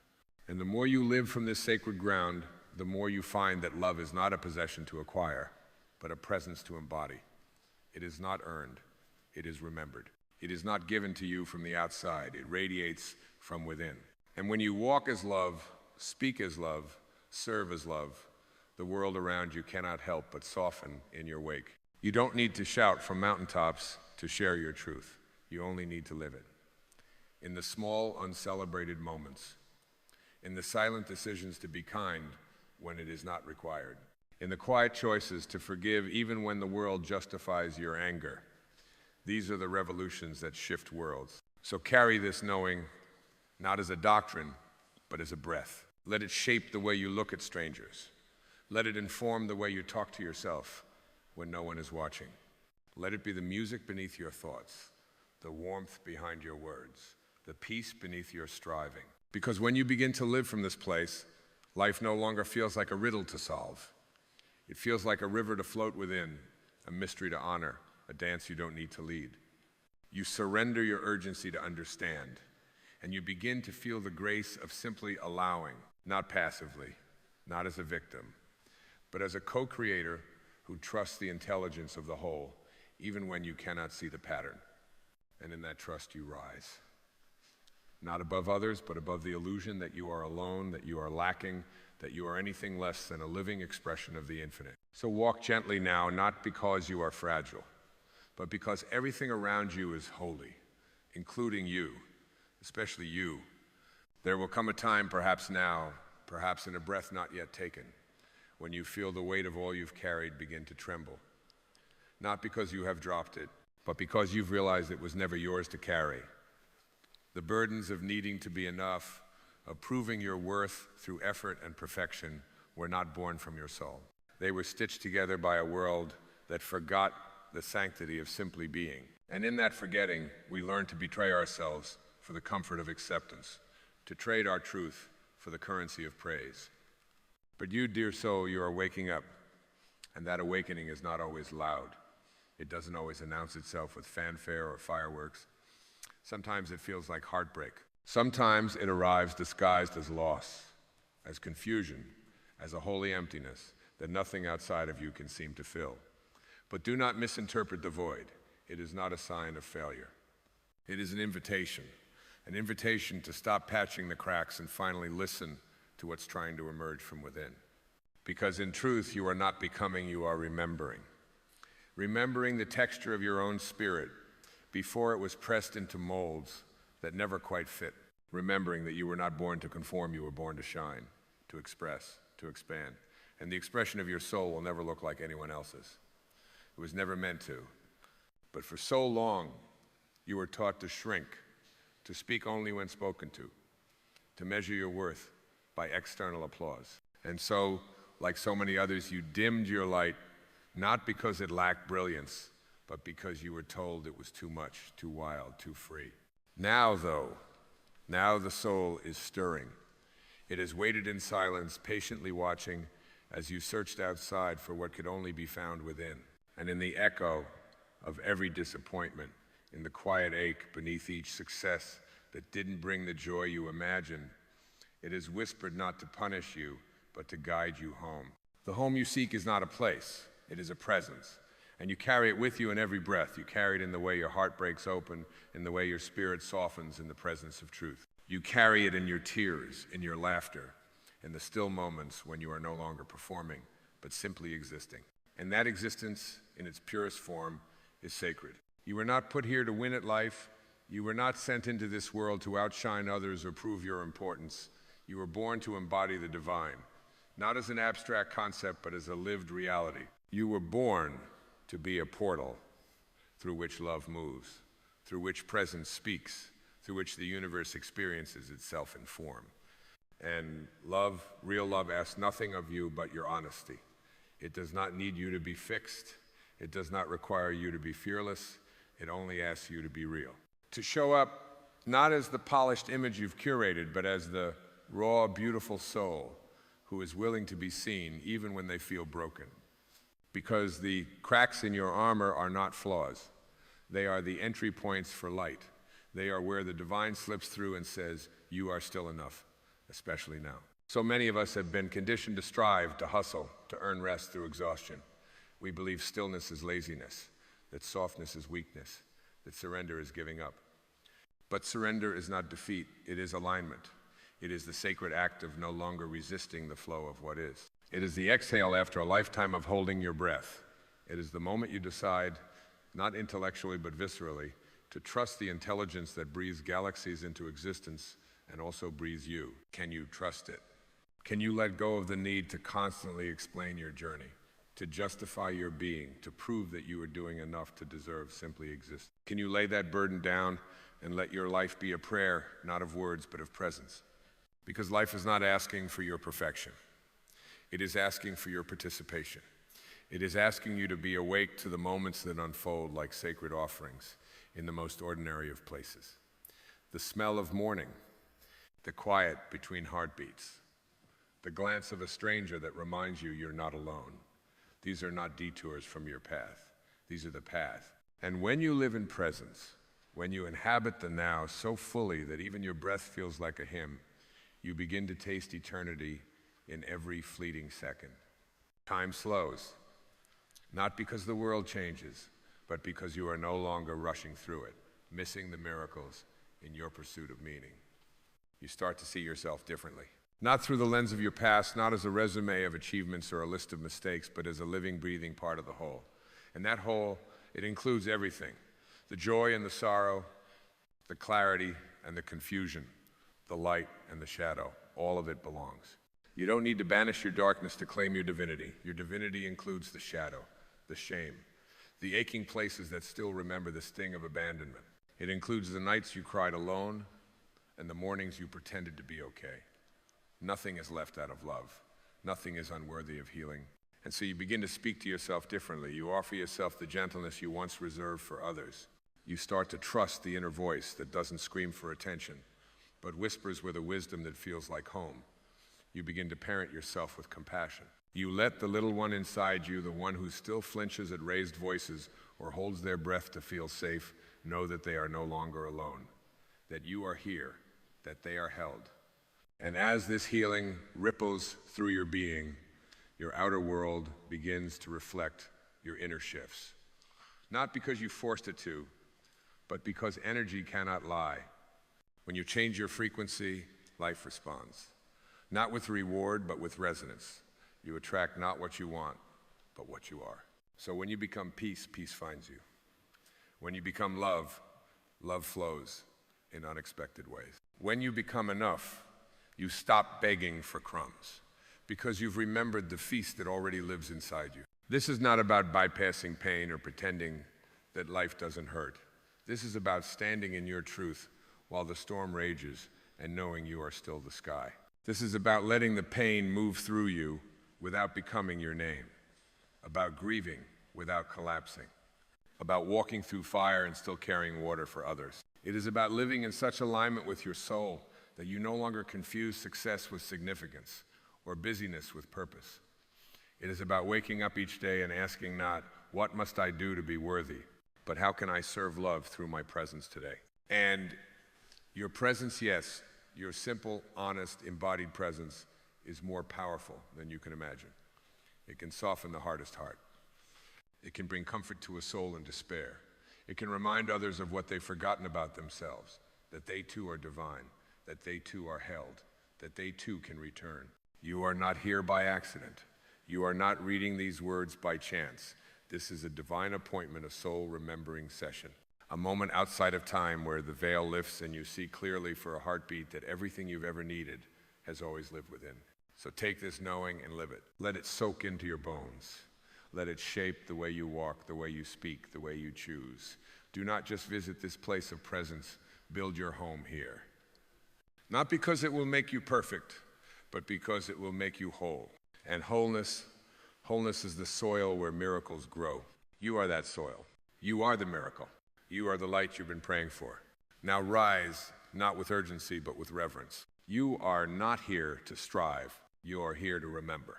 And the more you live from this sacred ground, the more you find that love is not a possession to acquire, but a presence to embody. It is not earned, it is remembered. It is not given to you from the outside, it radiates from within. And when you walk as love, speak as love, serve as love, the world around you cannot help but soften in your wake. You don't need to shout from mountaintops to share your truth. You only need to live it. In the small, uncelebrated moments, in the silent decisions to be kind when it is not required, in the quiet choices to forgive even when the world justifies your anger. These are the revolutions that shift worlds. So carry this knowing not as a doctrine, but as a breath. Let it shape the way you look at strangers. Let it inform the way you talk to yourself when no one is watching. Let it be the music beneath your thoughts, the warmth behind your words, the peace beneath your striving. Because when you begin to live from this place, life no longer feels like a riddle to solve. It feels like a river to float within, a mystery to honor, a dance you don't need to lead. You surrender your urgency to understand, and you begin to feel the grace of simply allowing, not passively, not as a victim, but as a co-creator who trusts the intelligence of the whole, even when you cannot see the pattern. And in that trust you rise. Not above others, but above the illusion that you are alone, that you are lacking, that you are anything less than a living expression of the infinite. So walk gently now, not because you are fragile, but because everything around you is holy, including you, especially you. There will come a time, perhaps now, perhaps in a breath not yet taken, when you feel the weight of all you've carried begin to tremble. Not because you have dropped it, but because you've realized it was never yours to carry. The burdens of needing to be enough, of proving your worth through effort and perfection, were not born from your soul. They were stitched together by a world that forgot the sanctity of simply being. And in that forgetting, we learn to betray ourselves for the comfort of acceptance, to trade our truth for the currency of praise. But you, dear soul, you are waking up, and that awakening is not always loud. It doesn't always announce itself with fanfare or fireworks. Sometimes it feels like heartbreak. Sometimes it arrives disguised as loss, as confusion, as a holy emptiness that nothing outside of you can seem to fill. But do not misinterpret the void. It is not a sign of failure. It is an invitation to stop patching the cracks and finally listen to what's trying to emerge from within. Because in truth, you are not becoming, you are remembering. Remembering the texture of your own spirit before it was pressed into molds that never quite fit. Remembering that you were not born to conform, you were born to shine, to express, to expand. And the expression of your soul will never look like anyone else's. It was never meant to. But for so long, you were taught to shrink, to speak only when spoken to measure your worth by external applause. And so, like so many others, you dimmed your light, not because it lacked brilliance, but because you were told it was too much, too wild, too free. Now, though, the soul is stirring. It has waited in silence, patiently watching as you searched outside for what could only be found within. And in the echo of every disappointment, in the quiet ache beneath each success that didn't bring the joy you imagined, it is whispered not to punish you, but to guide you home. The home you seek is not a place, it is a presence. And you carry it with you in every breath. You carry it in the way your heart breaks open, in the way your spirit softens in the presence of truth. You carry it in your tears, in your laughter, in the still moments when you are no longer performing, but simply existing. And that existence, in its purest form, is sacred. You were not put here to win at life. You were not sent into this world to outshine others or prove your importance. You were born to embody the divine, not as an abstract concept, but as a lived reality. You were born to be a portal through which love moves, through which presence speaks, through which the universe experiences itself in form. And love, real love, asks nothing of you but your honesty. It does not need you to be fixed. It does not require you to be fearless. It only asks you to be real. To show up not as the polished image you've curated, but as the raw, beautiful soul who is willing to be seen even when they feel broken. Because the cracks in your armor are not flaws. They are the entry points for light. They are where the divine slips through and says, you are still enough, especially now. So many of us have been conditioned to strive, to hustle, to earn rest through exhaustion. We believe stillness is laziness, that softness is weakness, that surrender is giving up. But surrender is not defeat, it is alignment. It is the sacred act of no longer resisting the flow of what is. It is the exhale after a lifetime of holding your breath. It is the moment you decide, not intellectually but viscerally, to trust the intelligence that breathes galaxies into existence and also breathes you. Can you trust it? Can you let go of the need to constantly explain your journey, to justify your being, to prove that you are doing enough to deserve simply exist? Can you lay that burden down and let your life be a prayer, not of words, but of presence? Because life is not asking for your perfection. It is asking for your participation. It is asking you to be awake to the moments that unfold like sacred offerings in the most ordinary of places. The smell of morning, the quiet between heartbeats, the glance of a stranger that reminds you you're not alone. These are not detours from your path. These are the path. And when you live in presence, when you inhabit the now so fully that even your breath feels like a hymn, you begin to taste eternity in every fleeting second. Time slows, not because the world changes, but because you are no longer rushing through it, missing the miracles in your pursuit of meaning. You start to see yourself differently. Not through the lens of your past, not as a resume of achievements or a list of mistakes, but as a living, breathing part of the whole. And that whole, it includes everything. The joy and the sorrow, the clarity and the confusion, the light and the shadow, all of it belongs. You don't need to banish your darkness to claim your divinity. Your divinity includes the shadow, the shame, the aching places that still remember the sting of abandonment. It includes the nights you cried alone and the mornings you pretended to be okay. Nothing is left out of love. Nothing is unworthy of healing. And so you begin to speak to yourself differently. You offer yourself the gentleness you once reserved for others. You start to trust the inner voice that doesn't scream for attention, but whispers with a wisdom that feels like home. You begin to parent yourself with compassion. You let the little one inside you, the one who still flinches at raised voices or holds their breath to feel safe, know that they are no longer alone, that you are here, that they are held. And as this healing ripples through your being, your outer world begins to reflect your inner shifts. Not because you forced it to, but because energy cannot lie. When you change your frequency, life responds. Not with reward, but with resonance. You attract not what you want, but what you are. So when you become peace, peace finds you. When you become love, love flows in unexpected ways. When you become enough, you stop begging for crumbs because you've remembered the feast that already lives inside you. This is not about bypassing pain or pretending that life doesn't hurt. This is about standing in your truth while the storm rages and knowing you are still the sky. This is about letting the pain move through you without becoming your name, about grieving without collapsing, about walking through fire and still carrying water for others. It is about living in such alignment with your soul that you no longer confuse success with significance or busyness with purpose. It is about waking up each day and asking not, what must I do to be worthy, but how can I serve love through my presence today? And your presence, yes, your simple, honest, embodied presence is more powerful than you can imagine. It can soften the hardest heart. It can bring comfort to a soul in despair. It can remind others of what they've forgotten about themselves, that they too are divine, that they too are held, that they too can return. You are not here by accident. You are not reading these words by chance. This is a divine appointment, a soul remembering session. A moment outside of time where the veil lifts and you see clearly for a heartbeat that everything you've ever needed has always lived within. So take this knowing and live it. Let it soak into your bones. Let it shape the way you walk, the way you speak, the way you choose. Do not just visit this place of presence. Build your home here. Not because it will make you perfect, but because it will make you whole. And wholeness is the soil where miracles grow. You are that soil. You are the miracle. You are the light you've been praying for. Now rise, not with urgency, but with reverence. You are not here to strive. You are here to remember.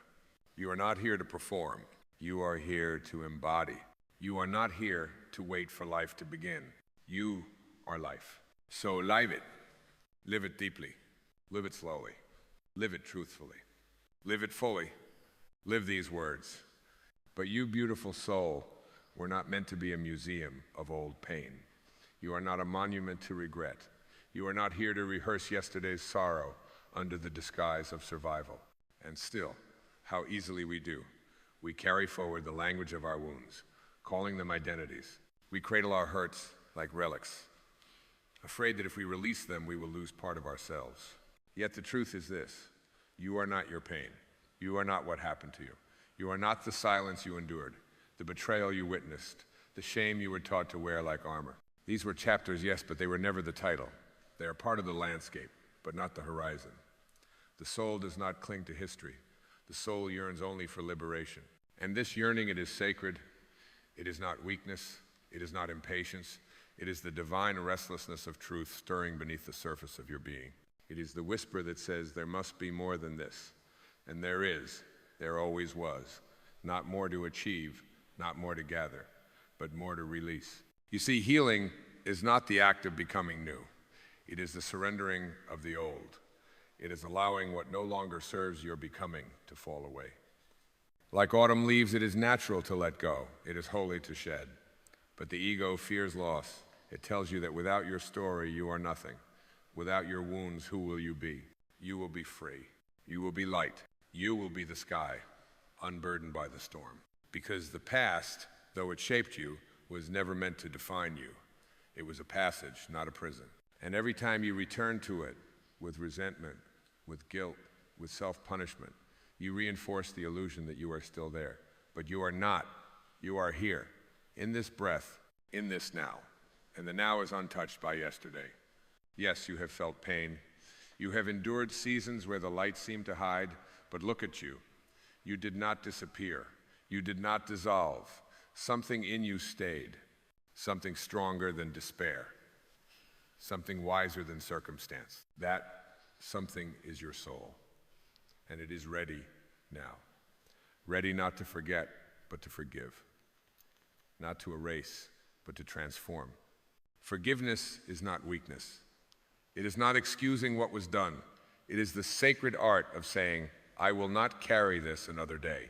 You are not here to perform. You are here to embody. You are not here to wait for life to begin. You are life. So live it. Live it deeply. Live it slowly. Live it truthfully. Live it fully. Live these words. But you, beautiful soul, were not meant to be a museum of old pain. You are not a monument to regret. You are not here to rehearse yesterday's sorrow under the disguise of survival. And still, how easily we do. We carry forward the language of our wounds, calling them identities. We cradle our hurts like relics, afraid that if we release them, we will lose part of ourselves. Yet the truth is this: you are not your pain. You are not what happened to you. You are not the silence you endured, the betrayal you witnessed, the shame you were taught to wear like armor. These were chapters, yes, but they were never the title. They are part of the landscape, but not the horizon. The soul does not cling to history. The soul yearns only for liberation. And this yearning, it is sacred. It is not weakness. It is not impatience. It is the divine restlessness of truth stirring beneath the surface of your being. It is the whisper that says there must be more than this. And there is, there always was. Not more to achieve, not more to gather, but more to release. You see, healing is not the act of becoming new. It is the surrendering of the old. It is allowing what no longer serves your becoming to fall away. Like autumn leaves, it is natural to let go. It is holy to shed. But the ego fears loss. It tells you that without your story, you are nothing. Without your wounds, who will you be? You will be free. You will be light. You will be the sky, unburdened by the storm. Because the past, though it shaped you, was never meant to define you. It was a passage, not a prison. And every time you return to it with resentment, with guilt, with self-punishment, you reinforce the illusion that you are still there. But you are not. You are here, in this breath, in this now. And the now is untouched by yesterday. Yes, you have felt pain. You have endured seasons where the light seemed to hide, but look at you. You did not disappear. You did not dissolve. Something in you stayed. Something stronger than despair. Something wiser than circumstance. That something is your soul. And it is ready now. Ready not to forget, but to forgive. Not to erase, but to transform. Forgiveness is not weakness. It is not excusing what was done. It is the sacred art of saying, I will not carry this another day.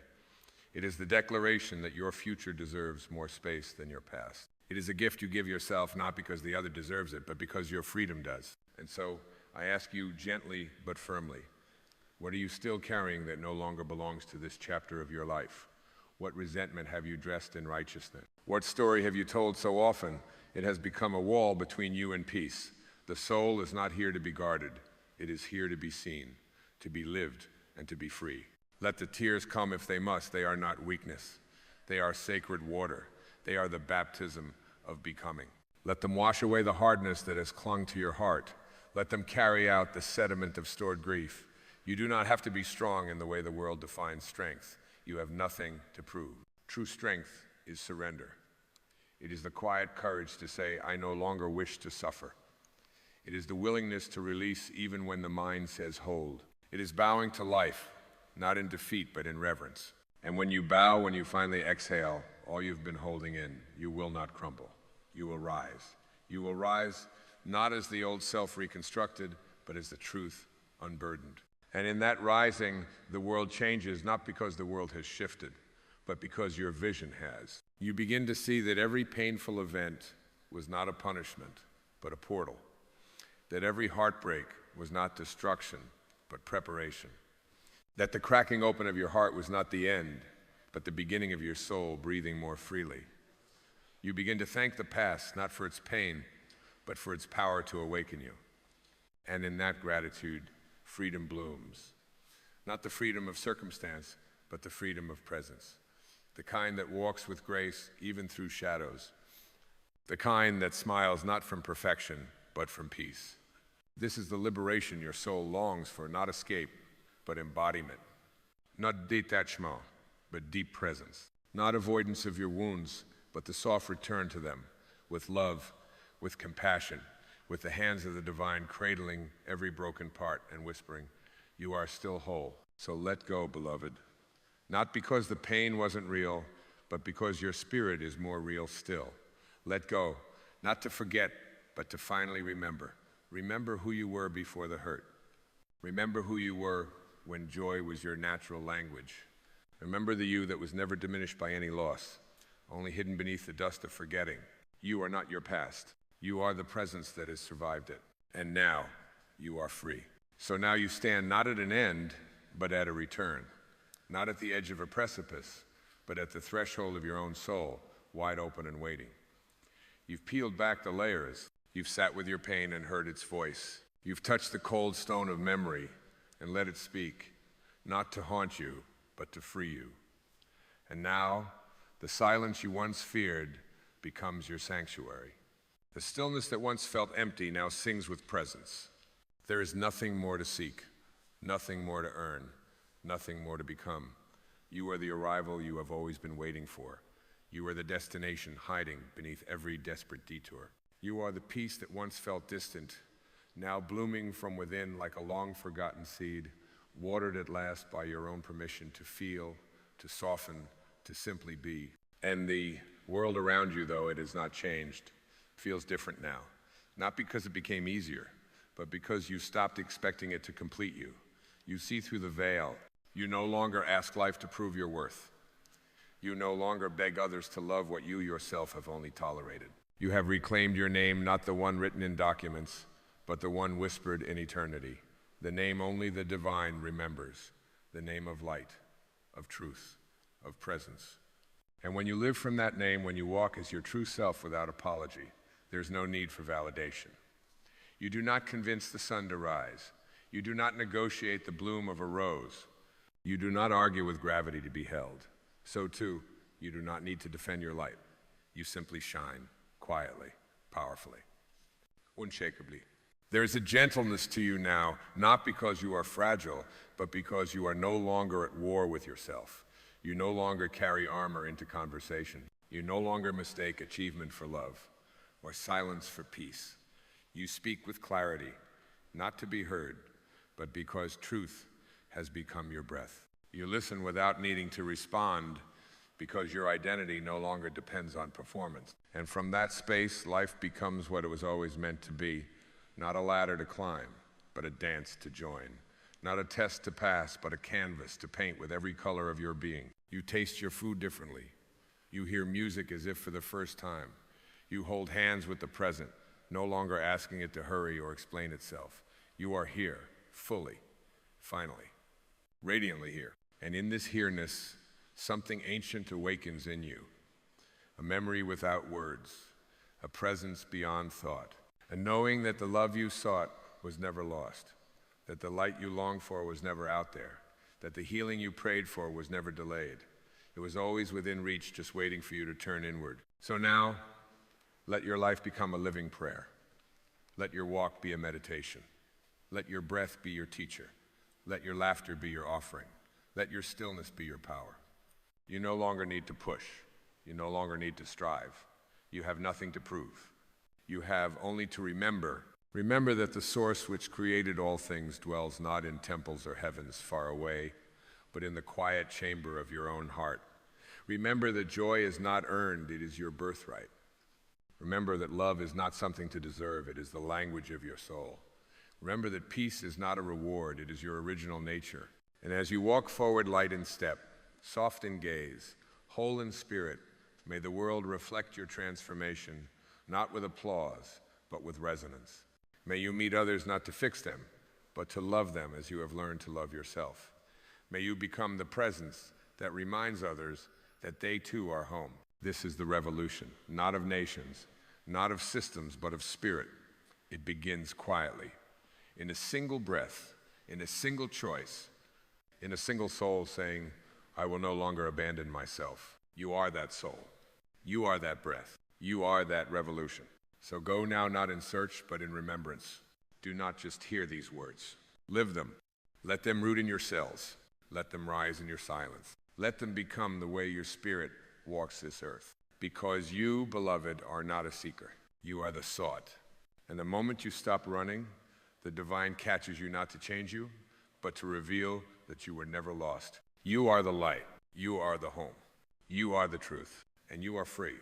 It is the declaration that your future deserves more space than your past. It is a gift you give yourself not because the other deserves it, but because your freedom does. And so I ask you gently but firmly, what are you still carrying that no longer belongs to this chapter of your life? What resentment have you dressed in righteousness? What story have you told so often it has become a wall between you and peace? The soul is not here to be guarded. It is here to be seen, to be lived, and to be free. Let the tears come if they must. They are not weakness. They are sacred water. They are the baptism of becoming. Let them wash away the hardness that has clung to your heart. Let them carry out the sediment of stored grief. You do not have to be strong in the way the world defines strength. You have nothing to prove. True strength is surrender. It is the quiet courage to say, I no longer wish to suffer. It is the willingness to release even when the mind says hold. It is bowing to life, not in defeat, but in reverence. And when you bow, when you finally exhale, all you've been holding in, you will not crumble. You will rise. You will rise not as the old self reconstructed, but as the truth unburdened. And in that rising, the world changes, not because the world has shifted, but because your vision has. You begin to see that every painful event was not a punishment, but a portal. That every heartbreak was not destruction, but preparation. That the cracking open of your heart was not the end, but the beginning of your soul breathing more freely. You begin to thank the past, not for its pain, but for its power to awaken you. And in that gratitude, freedom blooms. Not the freedom of circumstance, but the freedom of presence. The kind that walks with grace even through shadows. The kind that smiles not from perfection, but from peace. This is the liberation your soul longs for, not escape, but embodiment. Not detachment, but deep presence. Not avoidance of your wounds, but the soft return to them, with love, with compassion, with the hands of the divine cradling every broken part and whispering, you are still whole. So let go, beloved. Not because the pain wasn't real, but because your spirit is more real still. Let go, not to forget, but to finally remember. Remember who you were before the hurt. Remember who you were when joy was your natural language. Remember the you that was never diminished by any loss, only hidden beneath the dust of forgetting. You are not your past. You are the presence that has survived it. And now, you are free. So now you stand not at an end, but at a return. Not at the edge of a precipice, but at the threshold of your own soul, wide open and waiting. You've peeled back the layers. You've sat with your pain and heard its voice. You've touched the cold stone of memory and let it speak, not to haunt you, but to free you. And now, the silence you once feared becomes your sanctuary. The stillness that once felt empty now sings with presence. There is nothing more to seek, nothing more to earn, nothing more to become. You are the arrival you have always been waiting for. You are the destination hiding beneath every desperate detour. You are the peace that once felt distant, now blooming from within like a long-forgotten seed, watered at last by your own permission to feel, to soften, to simply be. And the world around you, though it has not changed, feels different now. Not because it became easier, but because you stopped expecting it to complete you. You see through the veil. You no longer ask life to prove your worth. You no longer beg others to love what you yourself have only tolerated. You have reclaimed your name, not the one written in documents, but the one whispered in eternity. The name only the divine remembers. The name of light, of truth, of presence. And when you live from that name, when you walk as your true self without apology, there's no need for validation. You do not convince the sun to rise. You do not negotiate the bloom of a rose. You do not argue with gravity to be held. So too, you do not need to defend your light. You simply shine, quietly, powerfully, unshakably. There is a gentleness to you now, not because you are fragile, but because you are no longer at war with yourself. You no longer carry armor into conversation. You no longer mistake achievement for love, or silence for peace. You speak with clarity, not to be heard, but because truth has become your breath. You listen without needing to respond because your identity no longer depends on performance. And from that space, life becomes what it was always meant to be. Not a ladder to climb, but a dance to join. Not a test to pass, but a canvas to paint with every color of your being. You taste your food differently. You hear music as if for the first time. You hold hands with the present, no longer asking it to hurry or explain itself. You are here, fully, finally, radiantly here. And in this here-ness, something ancient awakens in you. A memory without words, a presence beyond thought, a knowing that the love you sought was never lost, that the light you longed for was never out there, that the healing you prayed for was never delayed. It was always within reach, just waiting for you to turn inward. So now, let your life become a living prayer. Let your walk be a meditation. Let your breath be your teacher. Let your laughter be your offering. Let your stillness be your power. You no longer need to push. You no longer need to strive. You have nothing to prove. You have only to remember. Remember that the source which created all things dwells not in temples or heavens far away, but in the quiet chamber of your own heart. Remember that joy is not earned, it is your birthright. Remember that love is not something to deserve, it is the language of your soul. Remember that peace is not a reward, it is your original nature. And as you walk forward light in step, soft in gaze, whole in spirit, may the world reflect your transformation, not with applause, but with resonance. May you meet others not to fix them, but to love them as you have learned to love yourself. May you become the presence that reminds others that they too are home. This is the revolution, not of nations, not of systems, but of spirit. It begins quietly, in a single breath, in a single choice, in a single soul saying, I will no longer abandon myself. You are that soul. You are that breath. You are that revolution. So go now not in search, but in remembrance. Do not just hear these words. Live them. Let them root in your cells. Let them rise in your silence. Let them become the way your spirit walks this earth. Because you, beloved, are not a seeker. You are the sought. And the moment you stop running, the divine catches you not to change you, but to reveal that you were never lost. You are the light. You are the home. You are the truth. And you are free.